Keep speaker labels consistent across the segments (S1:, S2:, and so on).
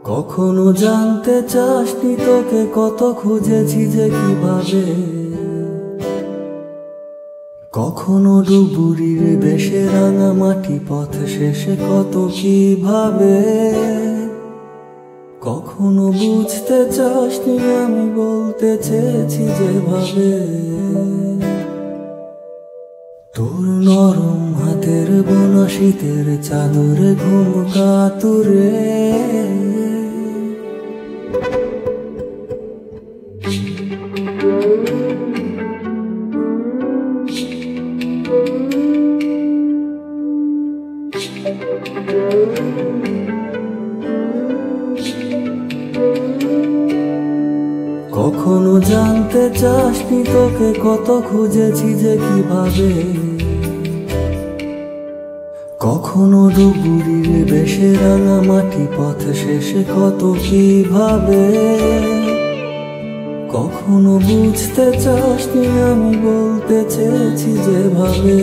S1: কখনো জানতে চাসনি তোকে কত খুঁজেছি যে কিভাবে, কখনো ডুবুরির দেশে রাঙা মাটি পথ শেষে কত কিভাবে, কখনো বুঝতে চাসনি আমি বলতে চেয়েছি যেভাবে। তোর নরম হাতের বোনা শীতের চাদরে ঘুম কাতুরে, কখনো জানতে চাসনি তোকে কত খুঁজেছি যে কিভাবে, কখনো ডুবুরির দেশে রাঙা মাটি পথ শেষে কত কিভাবে, কখনো বুঝতে চাসনি আমি বলতে চেয়েছি যেভাবে।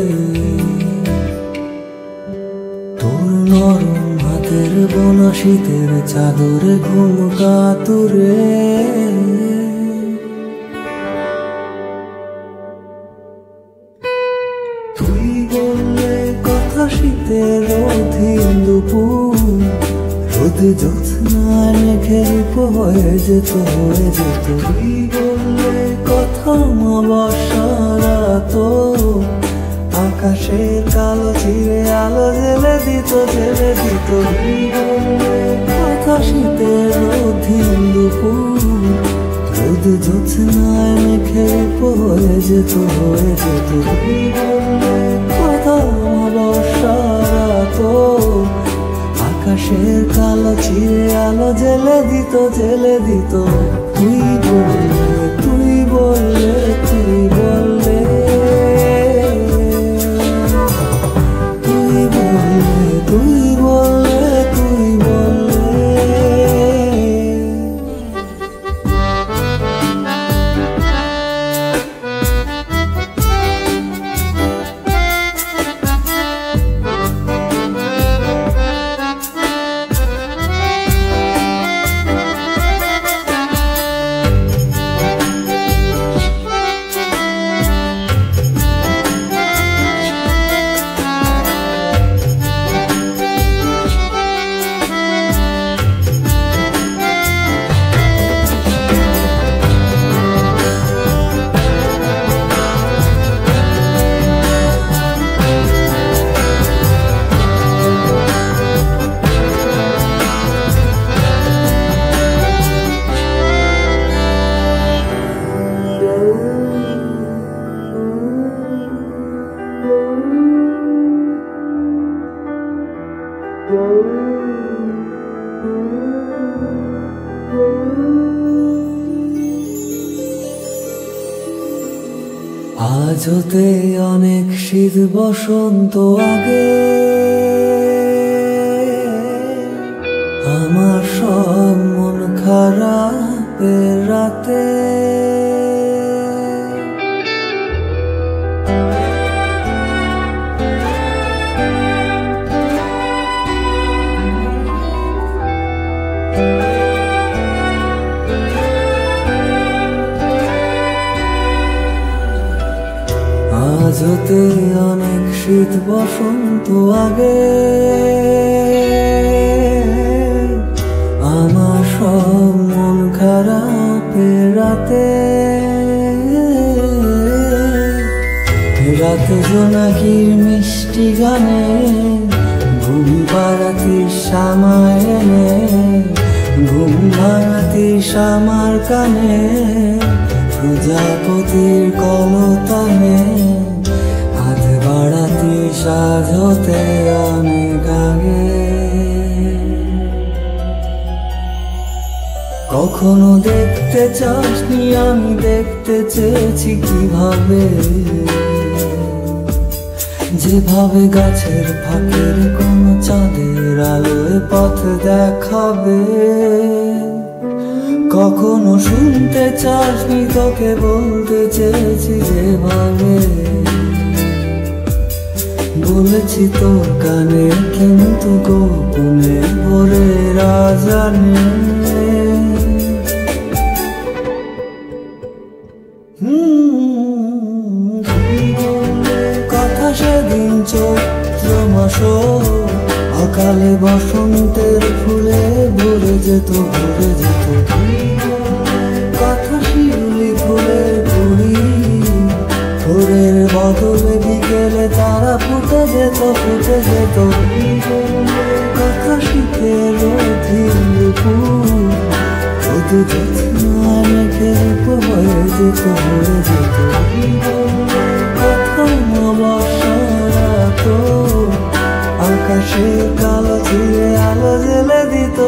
S1: তোর নরম হাতের বোনা শীতের চাদরে ঘুম কাতুরে, তুই বললে কথা শীতের অধীন দুপুর, রোদ জ্যোৎস্নায় মেঘের হয়ে যেত হয়ে যেত। তুই বললে কথা মা বর্ষারা তো আকাশের কালো চিরে আলো জেলে দিত জেলে দিত। তুই বললে কথা শীতের অধীন দুপুর, রোদ জ্যোৎস্নায় মেঘের হয়ে যেত হয়ে যেত। তুই বললে কথা মা বর্ষারা তো আকাশের কালো চিরে আলো জেলে দিত জেলে দিত। তুই বললে তুই বললে তুই বললে তুই বললে তুই বললে তুই বললে। আজ হতে অনেক শীত বসন্ত আগে, আমার সব মন খারাপের রাতে, আজ হতে অনেক শীত বসন্ত আগে, আমার সব মন খারাপের রাতে, রাতে জোনাকির মিষ্টি গানে ঘুম পাড়াতি সামায় এনে, ঘুম ভাঙাতি সামার কানে, প্রজাপতির কলতানে হাত বাড়াতি সাজ হতে অনেক আগে। কখনো দেখতে চাসনি আমি দেখতে চেয়েছি কিভাবে, যেভাবে গাছের ফাঁকের কোনো চাঁদের আলোয় পথ দেখাবে। কখনো শুনতে চাসনি তোকে বলতে চেয়েছি যেভাবে, বলেছি তোর কানে কিন্তু গোপনে ভোরে রাজানে। সকালে বসন্তের ফুলে ভরে যেত কথা শিউলি ফুলের কুড়ি। ভোরের বদলে বিকেলে তারা ফুটে যেত কথা শীতের অধীন দুপুর। শুধু জ্যোৎস্নায় মেঘে রূপ হয়ে যেত প্রথম বর্ষারাত আকাশের কালো ছিঁড়ে আলো জেলে দিত